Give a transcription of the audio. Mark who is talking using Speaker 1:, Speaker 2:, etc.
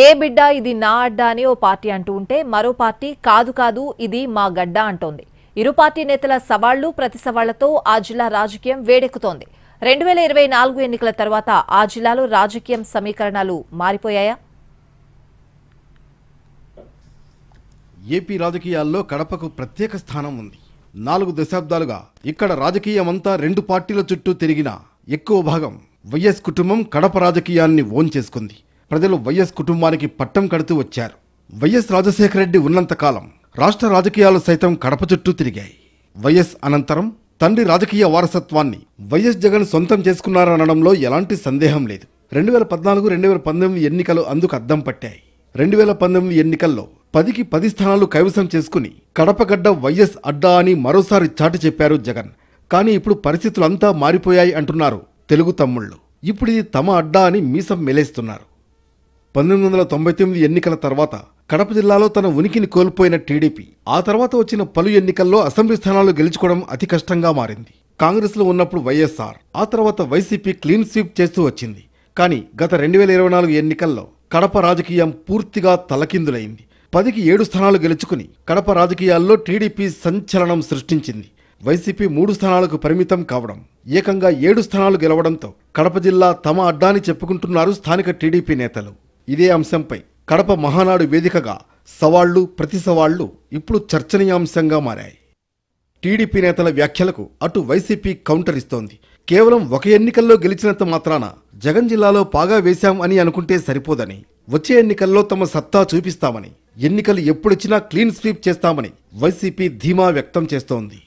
Speaker 1: ఏ బిడ్డ ఇది నా అడ్డా అని ఓ పార్టీ అంటూ ఉంటే మరో పార్టీ కాదు కాదు ఇది మా గడ్డ అంటోంది. ఇరు పార్టీ నేతల సవాళ్లు ప్రతి సవాళ్లతో ఆ జిల్లా రాజకీయం వేడెక్కుతోంది. 2024 ఎన్నికల తర్వాత ఆ జిల్లాలో రాజకీయం సమీకరణాలు మారిపోయాయా?
Speaker 2: ఏపీ రాజకీయాల్లో కడపకు ప్రత్యేక స్థానం ఉంది. 4 దశాబ్దాలుగా ఇక్కడ రాజకీయమంతా 2 పార్టీల చుట్టూ తిరిగినా ఎక్కువ భాగం వైఎస్ కుటుంబం కడప రాజకీయాన్ని ఓన్ చేసుకుంది. ప్రజలు వైఎస్ కుటుంబానికి పట్టం కడుతూ వచ్చారు. వైఎస్ రాజశేఖర రెడ్డి ఉన్నంతకాలం రాష్ట్ర రాజకీయాలు సైతం కడప చుట్టూ తిరిగాయి. వైఎస్ అనంతరం తండ్రి రాజకీయ వారసత్వాన్ని వైఎస్ జగన్ సొంతం చేసుకున్నారనడంలో ఎలాంటి సందేహం లేదు. 2014-2019 ఎన్నికలు అందుకు అద్దం పట్టాయి. 2019 ఎన్నికల్లో 10కి 10 స్థానాలు కైవసం చేసుకుని కడపగడ్డ వైఎస్ అడ్డా అని మరోసారి చాటి చెప్పారు జగన్. కానీ ఇప్పుడు పరిస్థితులంతా మారిపోయాయి అంటున్నారు తెలుగు తమ్ముళ్ళు. ఇప్పుడు ఇది తమ అడ్డా అని మీసం మెలేస్తున్నారు. 1999 ఎన్నికల తర్వాత కడప జిల్లాలో తన ఉనికిని కోల్పోయిన టీడీపీ ఆ తర్వాత వచ్చిన పలు ఎన్నికల్లో అసెంబ్లీ స్థానాలు గెలుచుకోవడం అతి కష్టంగా మారింది. కాంగ్రెస్లో ఉన్నప్పుడు వైఎస్ఆర్, ఆ తర్వాత వైసీపీ క్లీన్ స్వీప్ చేస్తూ వచ్చింది. కానీ గత 2024 ఎన్నికల్లో కడప రాజకీయం పూర్తిగా తలకిందులైంది. 10కి 7 స్థానాలు గెలుచుకుని కడప రాజకీయాల్లో టీడీపీ సంచలనం సృష్టించింది. వైసీపీ 3 స్థానాలకు పరిమితం కావడం, ఏకంగా 7 స్థానాలు గెలవడంతో కడప జిల్లా తమ అడ్డాని చెప్పుకుంటున్నారు స్థానిక టీడీపీ నేతలు. ఇదే అంశంపై కడప మహానాడు వేదికగా సవాళ్లు ప్రతి సవాళ్లు ఇప్పుడు చర్చనీయాంశంగా మారాయి. టీడీపీ నేతల వ్యాఖ్యలకు అటు వైసీపీ కౌంటర్ ఇస్తోంది. కేవలం ఒక ఎన్నికల్లో గెలిచినంత మాత్రాన జగన్ జిల్లాలో పాగా వేశాం అని అనుకుంటే సరిపోదని, వచ్చే ఎన్నికల్లో తమ సత్తా చూపిస్తామని, ఎన్నికలు ఎప్పుడొచ్చినా క్లీన్ స్వీప్ చేస్తామని వైసీపీ ధీమా వ్యక్తం చేస్తోంది.